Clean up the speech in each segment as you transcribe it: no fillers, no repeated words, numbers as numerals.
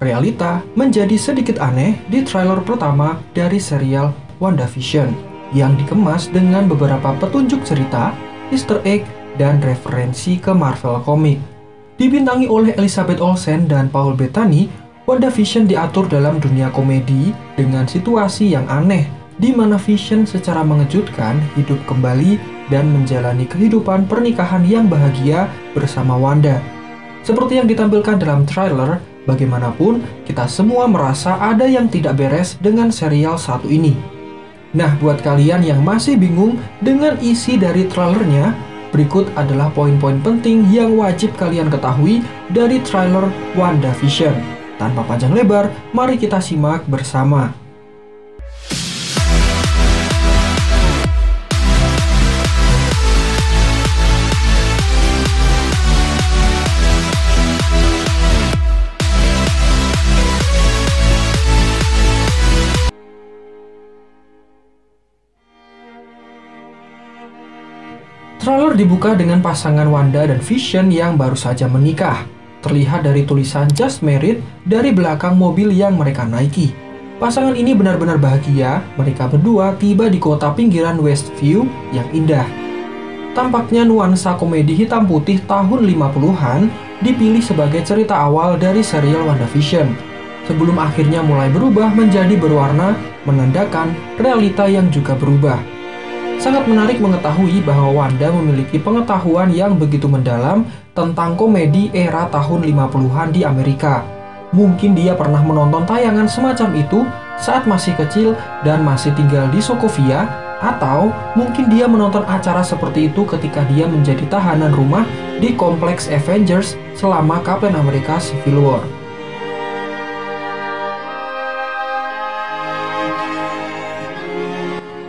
Realita menjadi sedikit aneh di trailer pertama dari serial WandaVision yang dikemas dengan beberapa petunjuk cerita, Easter egg, dan referensi ke Marvel Comics. Dibintangi oleh Elizabeth Olsen dan Paul Bettany, WandaVision diatur dalam dunia komedi dengan situasi yang aneh, di mana Vision secara mengejutkan hidup kembali dan menjalani kehidupan pernikahan yang bahagia bersama Wanda. Seperti yang ditampilkan dalam trailer, bagaimanapun kita semua merasa ada yang tidak beres dengan serial satu ini. Nah, buat kalian yang masih bingung dengan isi dari trailernya, berikut adalah poin-poin penting yang wajib kalian ketahui dari trailer WandaVision. Tanpa panjang lebar, mari kita simak bersama. Trailer dibuka dengan pasangan Wanda dan Vision yang baru saja menikah. Terlihat dari tulisan Just Married dari belakang mobil yang mereka naiki. Pasangan ini benar-benar bahagia, mereka berdua tiba di kota pinggiran Westview yang indah. Tampaknya nuansa komedi hitam putih tahun 50-an dipilih sebagai cerita awal dari serial WandaVision, sebelum akhirnya mulai berubah menjadi berwarna, menandakan realita yang juga berubah. Sangat menarik mengetahui bahwa Wanda memiliki pengetahuan yang begitu mendalam tentang komedi era tahun 50-an di Amerika. Mungkin dia pernah menonton tayangan semacam itu saat masih kecil dan masih tinggal di Sokovia, atau mungkin dia menonton acara seperti itu ketika dia menjadi tahanan rumah di kompleks Avengers selama Captain America Civil War.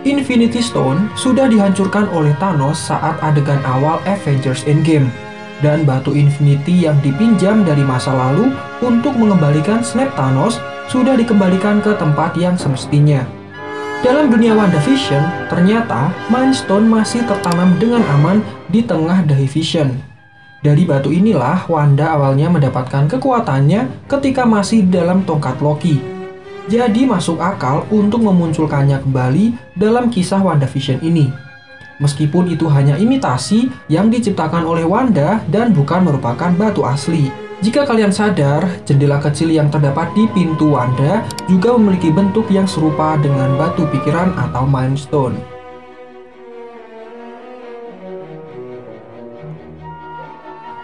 Infinity Stone sudah dihancurkan oleh Thanos saat adegan awal Avengers Endgame, dan batu Infinity yang dipinjam dari masa lalu untuk mengembalikan snap Thanos sudah dikembalikan ke tempat yang semestinya. Dalam dunia WandaVision, ternyata Mind Stone masih tertanam dengan aman di tengah The Vision. Dari batu inilah Wanda awalnya mendapatkan kekuatannya ketika masih dalam tongkat Loki. Jadi masuk akal untuk memunculkannya kembali dalam kisah WandaVision ini. Meskipun itu hanya imitasi yang diciptakan oleh Wanda dan bukan merupakan batu asli. Jika kalian sadar, jendela kecil yang terdapat di pintu Wanda juga memiliki bentuk yang serupa dengan batu pikiran atau Mind Stone.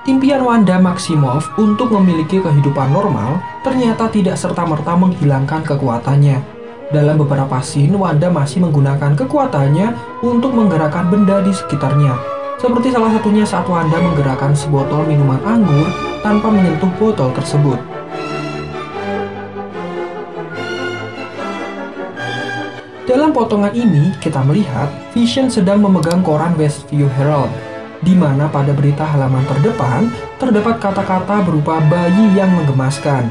Impian Wanda Maximoff untuk memiliki kehidupan normal ternyata tidak serta-merta menghilangkan kekuatannya. Dalam beberapa scene, Wanda masih menggunakan kekuatannya untuk menggerakkan benda di sekitarnya. Seperti salah satunya saat Wanda menggerakkan sebotol minuman anggur tanpa menyentuh botol tersebut. Dalam potongan ini, kita melihat Vision sedang memegang koran Westview Herald, di mana pada berita halaman terdepan terdapat kata-kata berupa bayi yang menggemaskan.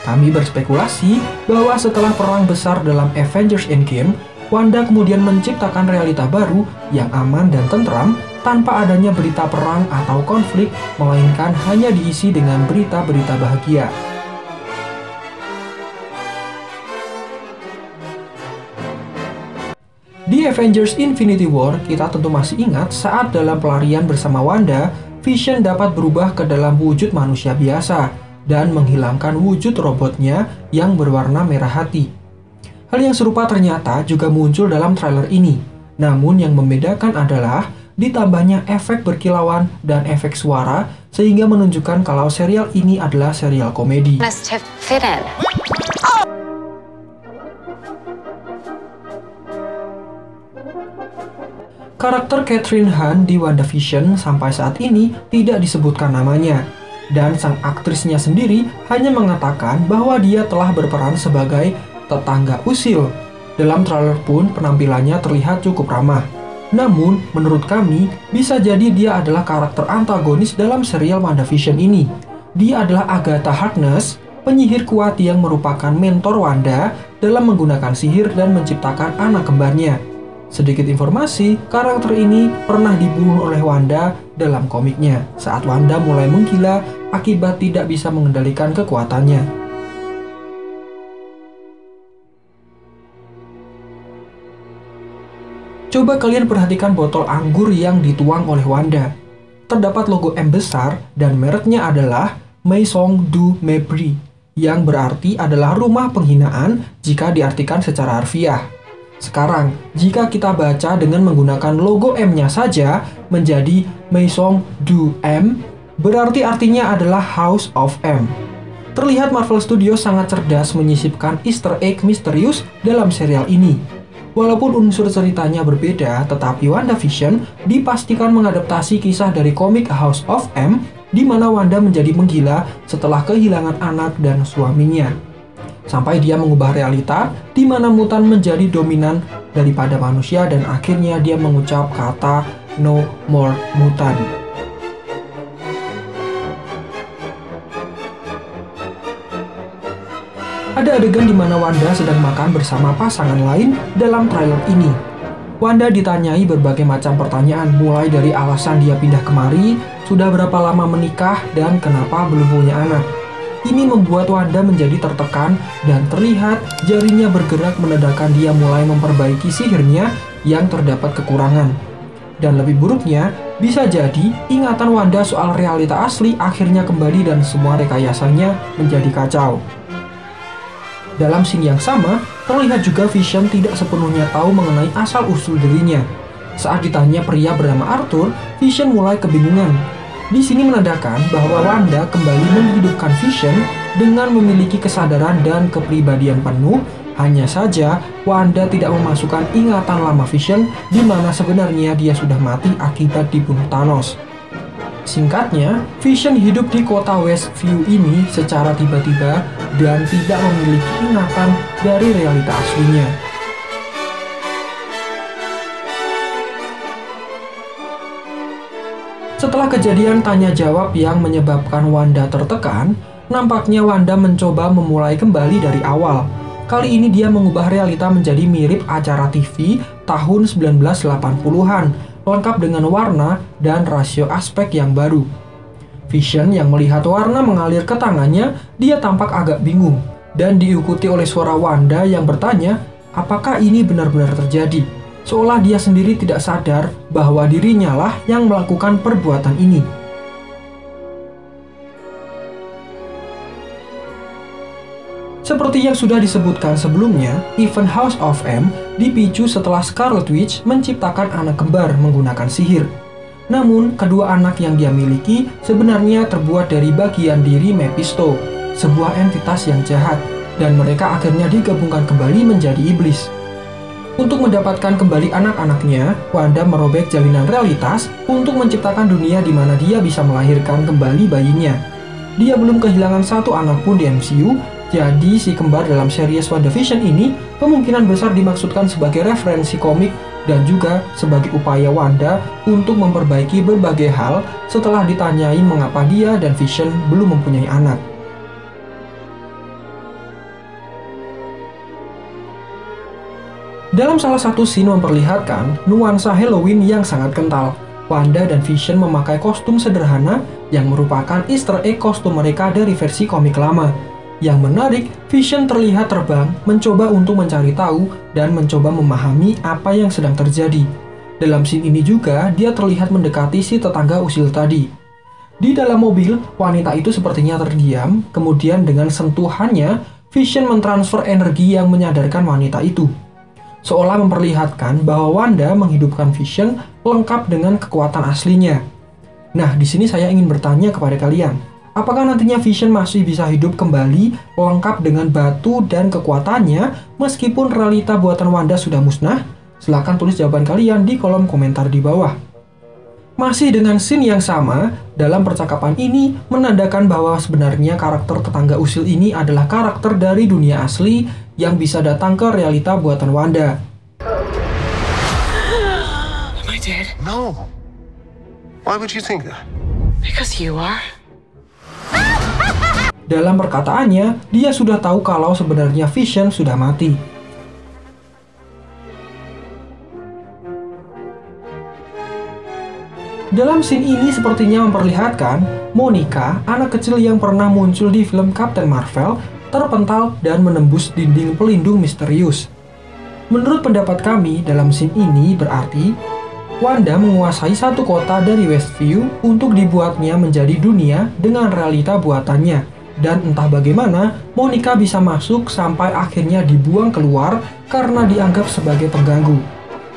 Kami berspekulasi bahwa setelah perang besar dalam Avengers Endgame, Wanda kemudian menciptakan realita baru yang aman dan tentram tanpa adanya berita perang atau konflik, melainkan hanya diisi dengan berita-berita bahagia. Di Avengers Infinity War, kita tentu masih ingat saat dalam pelarian bersama Wanda, Vision dapat berubah ke dalam wujud manusia biasa dan menghilangkan wujud robotnya yang berwarna merah hati. Hal yang serupa ternyata juga muncul dalam trailer ini. Namun yang membedakan adalah ditambahnya efek berkilauan dan efek suara sehingga menunjukkan kalau serial ini adalah serial komedi. Karakter Catherine Hahn di WandaVision sampai saat ini tidak disebutkan namanya, dan sang aktrisnya sendiri hanya mengatakan bahwa dia telah berperan sebagai tetangga usil. Dalam trailer pun penampilannya terlihat cukup ramah. Namun, menurut kami, bisa jadi dia adalah karakter antagonis dalam serial WandaVision ini. Dia adalah Agatha Harkness, penyihir kuat yang merupakan mentor Wanda dalam menggunakan sihir dan menciptakan anak kembarnya. Sedikit informasi, karakter ini pernah dibunuh oleh Wanda dalam komiknya saat Wanda mulai menggila akibat tidak bisa mengendalikan kekuatannya. Coba kalian perhatikan botol anggur yang dituang oleh Wanda. Terdapat logo M besar dan mereknya adalah Maison du Mépris, yang berarti adalah rumah penghinaan jika diartikan secara harfiah. Sekarang, jika kita baca dengan menggunakan logo M-nya saja menjadi Maison du M, berarti artinya adalah House of M. Terlihat Marvel Studios sangat cerdas menyisipkan Easter egg misterius dalam serial ini. Walaupun unsur ceritanya berbeda, tetapi WandaVision dipastikan mengadaptasi kisah dari komik House of M, di mana Wanda menjadi menggila setelah kehilangan anak dan suaminya. Sampai dia mengubah realita, di mana mutan menjadi dominan daripada manusia dan akhirnya dia mengucap kata "No More Mutant". Ada adegan di mana Wanda sedang makan bersama pasangan lain dalam trailer ini. Wanda ditanyai berbagai macam pertanyaan, mulai dari alasan dia pindah kemari, sudah berapa lama menikah, dan kenapa belum punya anak. Ini membuat Wanda menjadi tertekan dan terlihat jarinya bergerak menandakan dia mulai memperbaiki sihirnya yang terdapat kekurangan. Dan lebih buruknya, bisa jadi ingatan Wanda soal realita asli akhirnya kembali dan semua rekayasanya menjadi kacau. Dalam scene yang sama, terlihat juga Vision tidak sepenuhnya tahu mengenai asal-usul dirinya. Saat ditanya pria bernama Arthur, Vision mulai kebingungan. Di sini menandakan bahwa Wanda kembali menghidupkan Vision dengan memiliki kesadaran dan kepribadian penuh. Hanya saja, Wanda tidak memasukkan ingatan lama Vision di mana sebenarnya dia sudah mati akibat dibunuh Thanos. Singkatnya, Vision hidup di kota Westview ini secara tiba-tiba dan tidak memiliki ingatan dari realita aslinya. Setelah kejadian tanya jawab yang menyebabkan Wanda tertekan, nampaknya Wanda mencoba memulai kembali dari awal. Kali ini dia mengubah realita menjadi mirip acara TV tahun 1980-an, lengkap dengan warna dan rasio aspek yang baru. Vision yang melihat warna mengalir ke tangannya, dia tampak agak bingung, dan diikuti oleh suara Wanda yang bertanya, apakah ini benar-benar terjadi? Seolah dia sendiri tidak sadar bahwa dirinya lah yang melakukan perbuatan ini. Seperti yang sudah disebutkan sebelumnya, event House of M dipicu setelah Scarlet Witch menciptakan anak kembar menggunakan sihir. Namun, kedua anak yang dia miliki sebenarnya terbuat dari bagian diri Mephisto, sebuah entitas yang jahat, dan mereka akhirnya digabungkan kembali menjadi iblis. Untuk mendapatkan kembali anak-anaknya, Wanda merobek jalinan realitas untuk menciptakan dunia di mana dia bisa melahirkan kembali bayinya. Dia belum kehilangan satu anak pun di MCU, jadi si kembar dalam series WandaVision ini kemungkinan besar dimaksudkan sebagai referensi komik dan juga sebagai upaya Wanda untuk memperbaiki berbagai hal setelah ditanyai mengapa dia dan Vision belum mempunyai anak. Dalam salah satu scene memperlihatkan nuansa Halloween yang sangat kental. Wanda dan Vision memakai kostum sederhana yang merupakan Easter egg kostum mereka dari versi komik lama. Yang menarik, Vision terlihat terbang, mencoba untuk mencari tahu dan mencoba memahami apa yang sedang terjadi. Dalam scene ini juga, dia terlihat mendekati si tetangga usil tadi. Di dalam mobil, wanita itu sepertinya terdiam, kemudian dengan sentuhannya, Vision mentransfer energi yang menyadarkan wanita itu. Seolah memperlihatkan bahwa Wanda menghidupkan Vision lengkap dengan kekuatan aslinya. Nah, di sini saya ingin bertanya kepada kalian. Apakah nantinya Vision masih bisa hidup kembali lengkap dengan batu dan kekuatannya meskipun realita buatan Wanda sudah musnah? Silahkan tulis jawaban kalian di kolom komentar di bawah. Masih dengan scene yang sama, dalam percakapan ini menandakan bahwa sebenarnya karakter tetangga usil ini adalah karakter dari dunia asli yang bisa datang ke realita buatan Wanda. Am I dead? No. Why would you think that? Because you are. Dalam perkataannya, dia sudah tahu kalau sebenarnya Vision sudah mati. Dalam scene ini sepertinya memperlihatkan Monica, anak kecil yang pernah muncul di film Captain Marvel, terpental dan menembus dinding pelindung misterius. Menurut pendapat kami, dalam scene ini berarti Wanda menguasai satu kota dari Westview untuk dibuatnya menjadi dunia dengan realita buatannya. Dan entah bagaimana, Monica bisa masuk sampai akhirnya dibuang keluar karena dianggap sebagai pengganggu.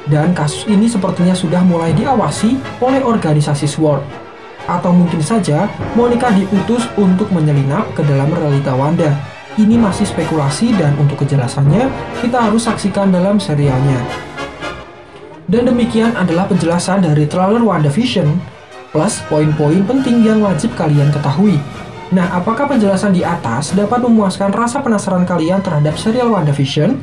Dan kasus ini sepertinya sudah mulai diawasi oleh organisasi SWORD. Atau mungkin saja Monica diutus untuk menyelinap ke dalam realita Wanda. Ini masih spekulasi dan untuk kejelasannya kita harus saksikan dalam serialnya. Dan demikian adalah penjelasan dari trailer WandaVision plus poin-poin penting yang wajib kalian ketahui. Nah, apakah penjelasan di atas dapat memuaskan rasa penasaran kalian terhadap serial WandaVision?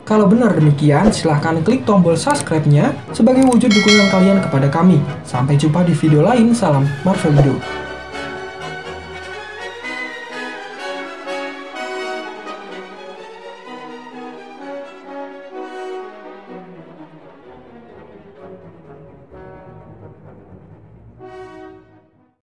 Kalau benar demikian, silahkan klik tombol subscribe-nya sebagai wujud dukungan kalian kepada kami. Sampai jumpa di video lain, salam Marvelindo.